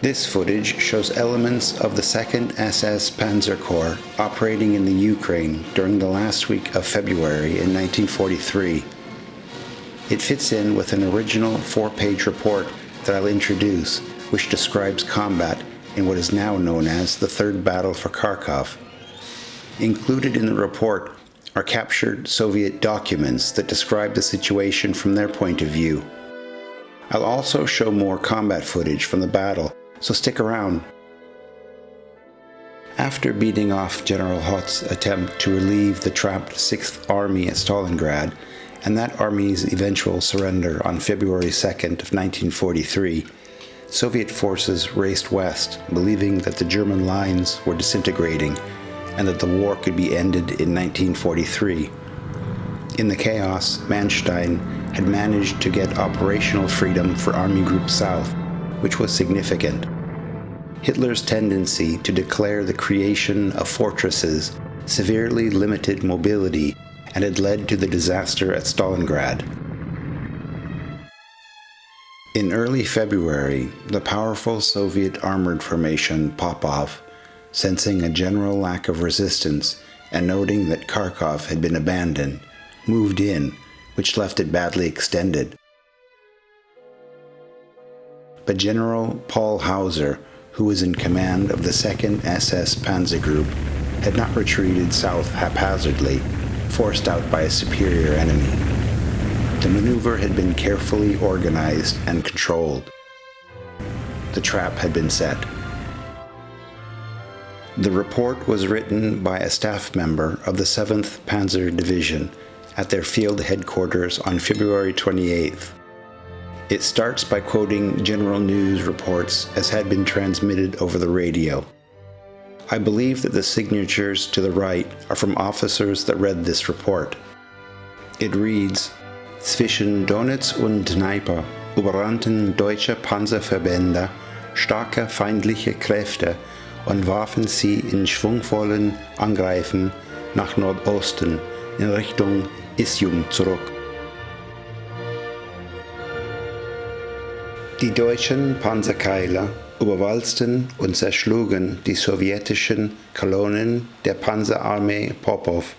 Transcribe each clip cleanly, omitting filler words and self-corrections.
This footage shows elements of the 2nd SS Panzer Corps operating in the Ukraine during the last week of February in 1943. It fits in with an original 4-page report that I'll introduce, which describes combat in what is now known as the Third Battle for Kharkov. Included in the report are captured Soviet documents that describe the situation from their point of view. I'll also show more combat footage from the battle, so stick around. After beating off General Hoth's attempt to relieve the trapped 6th Army at Stalingrad, and that army's eventual surrender on February 2nd of 1943, Soviet forces raced west, believing that the German lines were disintegrating and that the war could be ended in 1943. In the chaos, Manstein had managed to get operational freedom for Army Group South, which was significant. Hitler's tendency to declare the creation of fortresses severely limited mobility and had led to the disaster at Stalingrad. In early February, the powerful Soviet armored formation Popov, sensing a general lack of resistance and noting that Kharkov had been abandoned, moved in, which left it badly extended. But General Paul Hauser, who was in command of the 2nd SS Panzer Group, had not retreated south haphazardly, forced out by a superior enemy. The maneuver had been carefully organized and controlled. The trap had been set. The report was written by a staff member of the 7th Panzer Division at their field headquarters on February 28th. It starts by quoting general news reports as had been transmitted over the radio. I believe that the signatures to the right are from officers that read this report. It reads, "Zwischen Donetsk und Dnieper überrannten deutsche Panzerverbände starke feindliche Kräfte und warfen sie in schwungvollen Angreifen nach Nordosten in Richtung Isium zurück. Die deutschen Panzerkeile überwalzten und zerschlugen die sowjetischen Kolonnen der Panzerarmee Popov.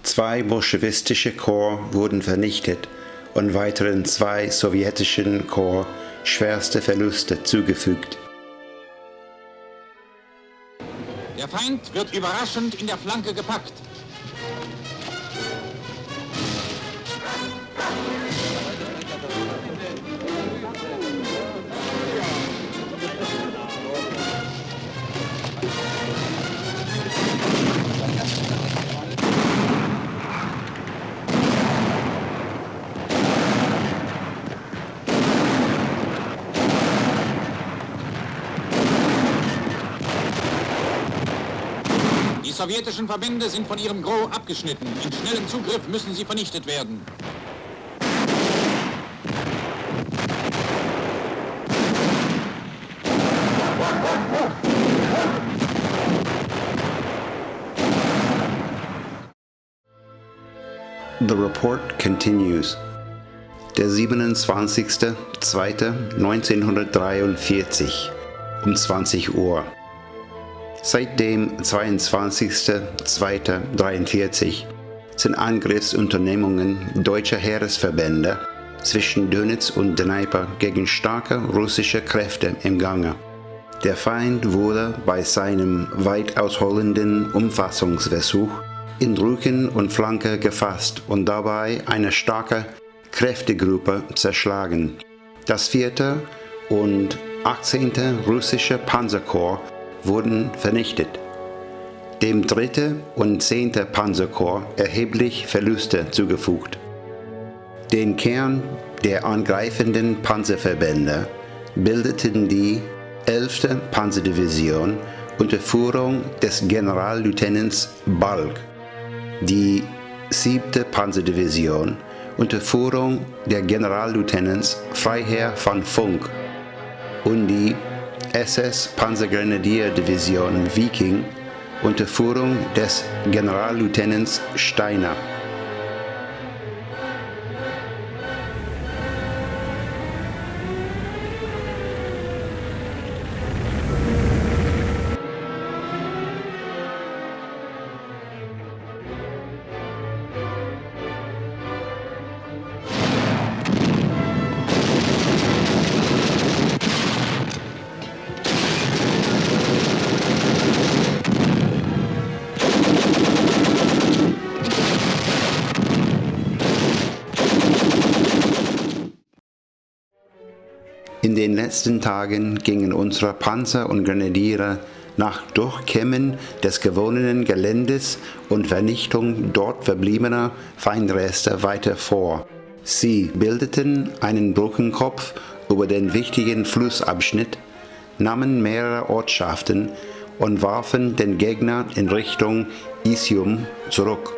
2 bolschewistische Korps wurden vernichtet und weiteren 2 sowjetischen Korps schwerste Verluste zugefügt. Der Feind wird überraschend in der Flanke gepackt. Die sowjetischen Verbände sind von ihrem Gros abgeschnitten. In schnellem Zugriff müssen sie vernichtet werden. The report continues. Der 27.02.1943 um 20 Uhr. Seit dem 22.02.43 sind Angriffsunternehmungen deutscher Heeresverbände zwischen Donetsk und Dnieper gegen starke russische Kräfte im Gange. Der Feind wurde bei seinem weit ausholenden Umfassungsversuch in Rücken und Flanke gefasst und dabei eine starke Kräftegruppe zerschlagen. Das 4. und 18. russische Panzerkorps wurden vernichtet. Dem 3. und 10. Panzerkorps erheblich Verluste zugefügt. Den Kern der angreifenden Panzerverbände bildeten die 11. Panzerdivision unter Führung des Generalleutnants Balck, die 7. Panzerdivision unter Führung der Generalleutnants Freiherr von Funck und die SS Panzergrenadierdivision Viking unter Führung des Generalleutnants Steiner. In den letzten Tagen gingen unsere Panzer und Grenadiere nach Durchkämmen des gewonnenen Geländes und Vernichtung dort verbliebener Feindreste weiter vor. Sie bildeten einen Brückenkopf über den wichtigen Flussabschnitt, nahmen mehrere Ortschaften und warfen den Gegner in Richtung Isium zurück.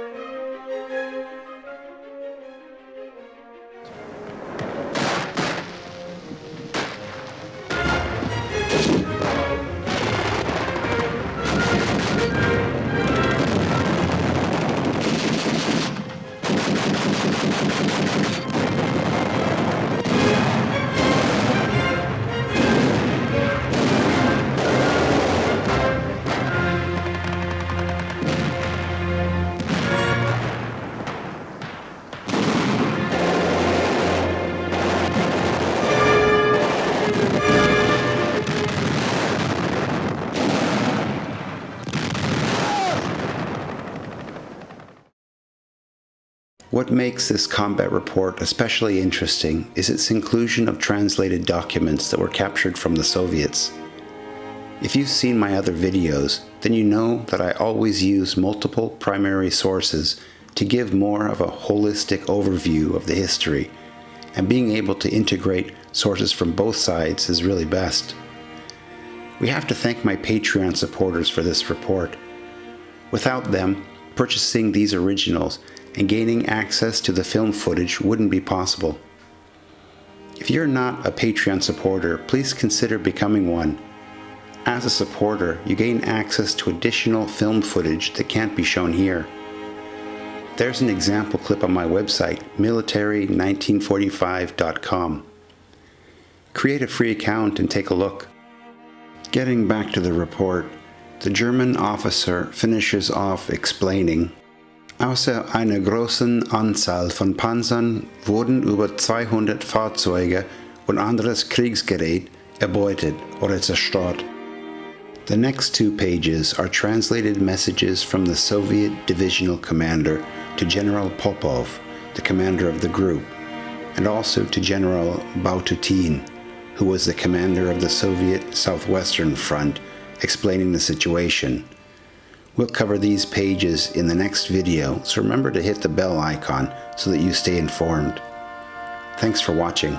What makes this combat report especially interesting is its inclusion of translated documents that were captured from the Soviets. If you've seen my other videos, then you know that I always use multiple primary sources to give more of a holistic overview of the history, and being able to integrate sources from both sides is really best. We have to thank my Patreon supporters for this report. Without them, purchasing these originals and gaining access to the film footage wouldn't be possible. If you're not a Patreon supporter, please consider becoming one. As a supporter, you gain access to additional film footage that can't be shown here. There's an example clip on my website, military1945.com. Create a free account and take a look. Getting back to the report, the German officer finishes off explaining, außer einer großen Anzahl von Panzern wurden über 200 Fahrzeuge und anderes Kriegsgerät erbeutet oder zerstört. The next 2 pages are translated messages from the Soviet divisional commander to General Popov, the commander of the group, and also to General Batutin, who was the commander of the Soviet Southwestern Front, explaining the situation. We'll cover these pages in the next video, so remember to hit the bell icon so that you stay informed. Thanks for watching.